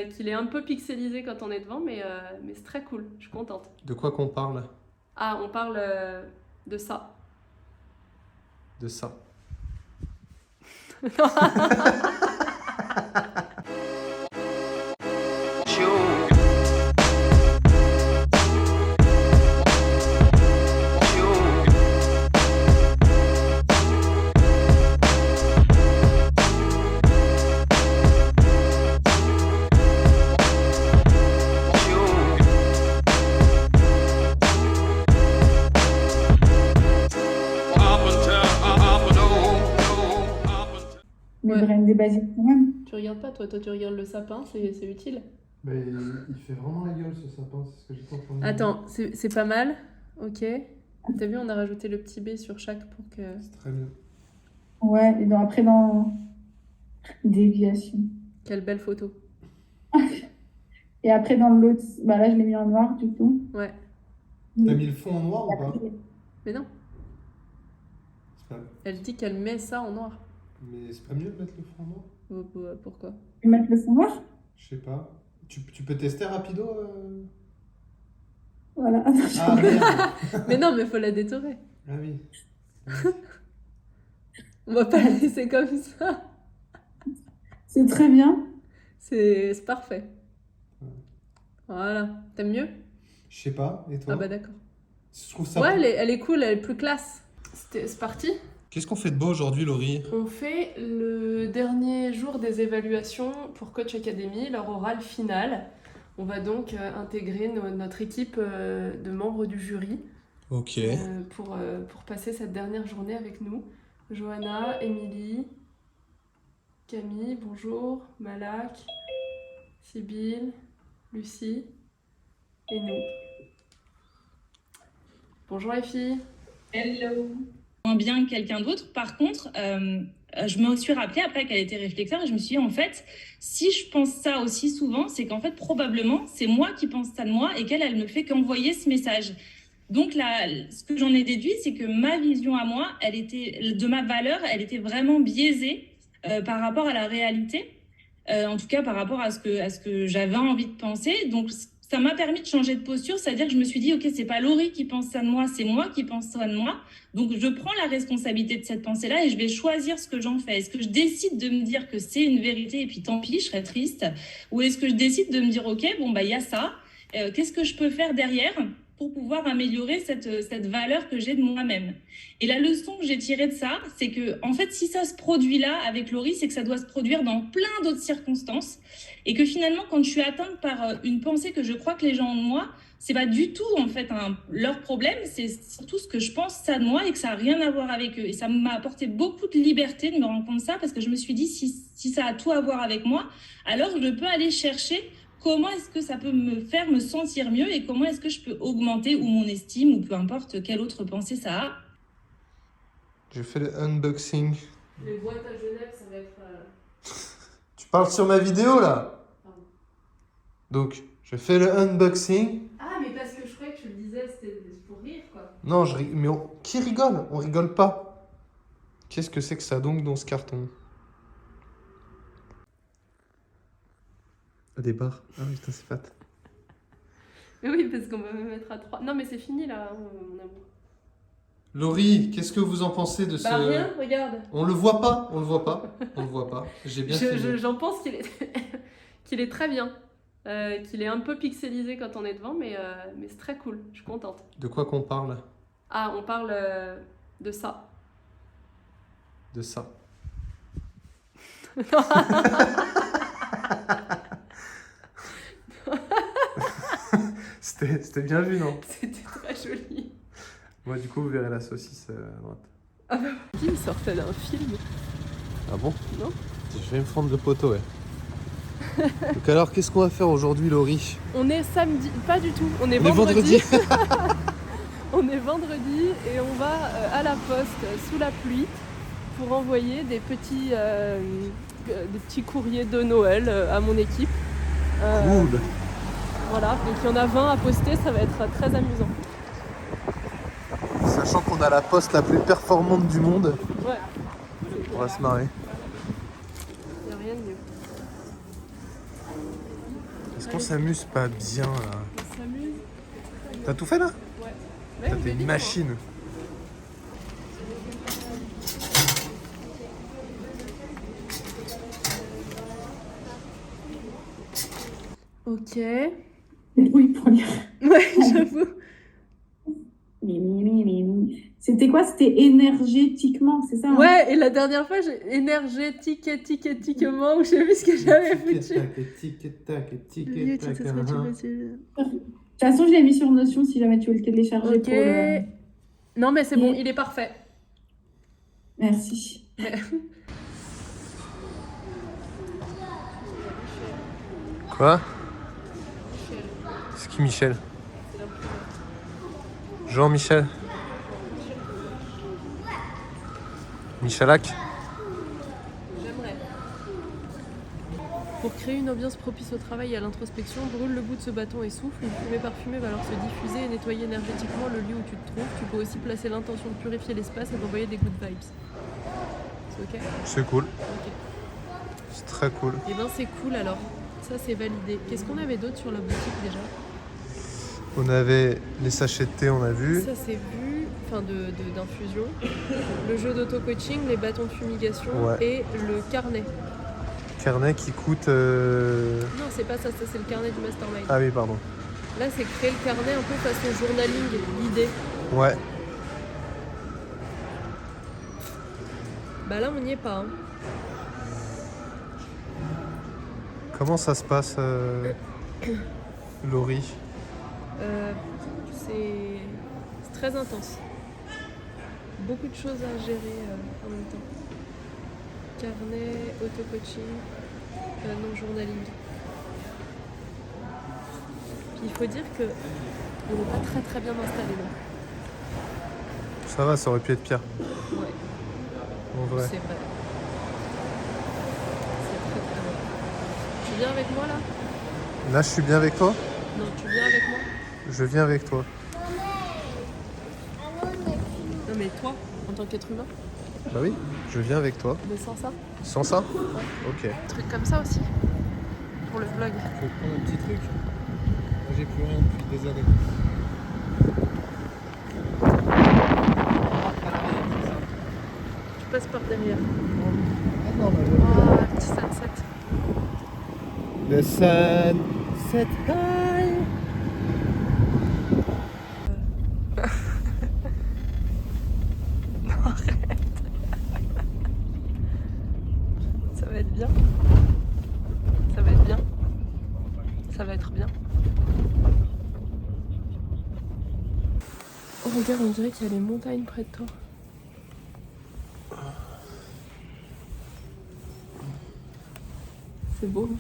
qu'il est un peu pixelisé quand on est devant, mais c'est très cool, je suis contente. De quoi qu'on parle? Ah, on parle de ça. De ça. Mais Ouais. brand des basiques quand même. Tu regardes pas, toi tu regardes le sapin, c'est utile. Mais il fait vraiment la gueule ce sapin, c'est ce que j'étais en train de dire. Attends, c'est pas mal, ok. T'as vu, on a rajouté le petit B sur chaque pour que... C'est très bien. Ouais, et après dans déviation. Quelle belle photo. Et après dans l'autre, bah là je l'ai mis en noir du coup. Ouais, T'as mis le fond en noir ou pas? mais non, C'est pas... elle dit qu'elle met ça en noir. Mais c'est pas mieux de mettre le fond en noir? Pourquoi? Tu mettre le fond noir? Je sais pas. Tu peux tester rapido Voilà. Ah merde. Mais non, mais faut la détorer. Ah oui. On va pas la laisser comme ça. C'est très bien. C'est parfait. Ouais. Voilà. T'aimes mieux? Je sais pas, et toi? Ah bah d'accord. Je trouve ça... Ouais, elle est cool, elle est plus classe. C'est parti. Qu'est-ce qu'on fait de beau aujourd'hui, Laurie? On fait le dernier jour des évaluations pour Coach Academy, leur oral final. On va donc intégrer notre équipe de membres du jury Ok. pour passer cette dernière journée avec nous. Johanna, Émilie, Camille, bonjour, Malak, Sybille, Lucie et nous. Bonjour les filles. Hello. Bien que quelqu'un d'autre. Par contre, je me suis rappelé après qu'elle était réflexeur et je me suis dit, en fait, si je pense ça aussi souvent, c'est qu'en fait, probablement, c'est moi qui pense ça de moi et qu'elle, elle ne fait qu'envoyer ce message. Donc là, ce que j'en ai déduit, c'est que ma vision à moi, de ma valeur, elle était vraiment biaisée par rapport à la réalité. En tout cas, par rapport à ce que j'avais envie de penser. Donc, ça m'a permis de changer de posture, c'est-à-dire que je me suis dit, ok, c'est pas Laurie qui pense ça de moi, c'est moi qui pense ça de moi. Donc, je prends la responsabilité de cette pensée-là et je vais choisir ce que j'en fais. Est-ce que je décide de me dire que c'est une vérité et puis tant pis, je serais triste? Ou est-ce que je décide de me dire, ok, bon, bah, il y a ça. Qu'est-ce que je peux faire derrière pour pouvoir améliorer cette valeur que j'ai de moi-même? Et la leçon que j'ai tirée de ça, c'est que, en fait, si ça se produit là avec Laurie, c'est que ça doit se produire dans plein d'autres circonstances. Et que finalement, quand je suis atteinte par une pensée que je crois que les gens ont de moi, c'est pas du tout en fait leur problème, c'est surtout ce que je pense ça de moi et que ça a rien à voir avec eux. Et ça m'a apporté beaucoup de liberté de me rendre compte de ça parce que je me suis dit si ça a tout à voir avec moi, alors je peux aller chercher comment est-ce que ça peut me faire me sentir mieux et comment est-ce que je peux augmenter ou mon estime ou peu importe quelle autre pensée ça a. Je fais le unboxing. Les boîtes à Genève, ça va être... Tu parles sur ma vidéo là? Pardon. Donc, je fais le unboxing. Ah, mais parce que je croyais que tu le disais, c'était pour rire, quoi. Non, mais qui rigole? On rigole pas. Qu'est-ce que c'est que ça donc dans ce carton? Des barres. Ah putain, c'est fat. Mais oui, parce qu'on va me mettre à 3. Non, mais c'est fini, là, mon amour. Laurie, qu'est-ce que vous en pensez de ce... Bah rien, regarde. On le voit pas, on le voit pas, on le voit pas. J'ai bien filmé. J'en pense qu'il est... qu'il est très bien. Qu'il est un peu pixelisé quand on est devant, mais c'est très cool. Je suis contente. De quoi qu'on parle? Ah, on parle de ça. De ça. C'était bien vu, non? C'était très joli. Moi, du coup, vous verrez la saucisse à droite. Qui sortait d'un film? Ah bon? Non. Je vais me prendre le poteau, ouais. Donc alors, qu'est-ce qu'on va faire aujourd'hui, Laurie? On est samedi, pas du tout, on est On est vendredi. vendredi. On est vendredi et on va à la poste sous la pluie pour envoyer des petits courriers de Noël à mon équipe. Cool. Voilà, donc il y en a 20 à poster, ça va être très amusant. Sachant qu'on a la poste la plus performante du monde, Ouais, on va se marrer. il n'y a rien de mieux. Est-ce qu'on s'amuse pas bien là? On s'amuse. T'as tout fait là? Ouais. T'as fait une machine. Ok. Oui, pour lire. Ouais, j'avoue. C'était quoi? C'était énergétiquement, c'est ça? Hein? Ouais, et la dernière fois, j'ai énergétiquement, ou je sais plus ce que j'avais foutu. Tic-tac, De toute façon, je l'ai mis sur Notion si jamais tu veux le télécharger Ok. pour le. Non, mais c'est bon, Et- il est parfait. Merci. Quoi? C'est qui Michel? Jean-Michel? Michalak? J'aimerais. Pour créer une ambiance propice au travail et à l'introspection, brûle le bout de ce bâton et souffle. Une fumée parfumée va alors se diffuser et nettoyer énergétiquement le lieu où tu te trouves. Tu peux aussi placer l'intention de purifier l'espace et d'envoyer des good vibes. C'est ok? C'est cool. Ok. C'est très cool. Et ben c'est cool alors. Ça c'est validé. Qu'est-ce qu'on avait d'autre sur la boutique déjà? On avait les sachets de thé, on a vu. Ça c'est vu, enfin d'infusion. Le jeu d'auto-coaching, les bâtons de fumigation Ouais. et le carnet. Carnet qui coûte... Non, c'est pas ça, ça c'est le carnet du mastermind. Ah oui, pardon. Là, c'est créer le carnet un peu façon journaling, l'idée. Ouais. Bah là, on n'y est pas. Hein. Comment ça se passe, Laurie? C'est très intense. Beaucoup de choses à gérer en même temps. Carnet, auto-coaching, non journaling. Puis il faut dire que on n'est pas très bien installé là. Ça va, ça aurait pu être pire. Ouais, En vrai. c'est vrai. C'est très vrai. Tu viens avec moi là? Là, je suis bien avec toi? Non, tu viens avec moi? Je viens avec toi. Non mais toi, en tant qu'être humain, Bah oui, je viens avec toi. mais sans ça. Sans ça? Ok. Un truc comme ça aussi, pour le vlog. Faut prendre un petit truc. Moi, j'ai plus rien depuis des années. Tu passes par derrière. Ah non, mais Oh, petit sunset. le sunset high. Ça va être bien. Ça va être bien. Ça va être bien. Oh regarde, on dirait qu'il y a les montagnes près de toi. C'est beau. Hein.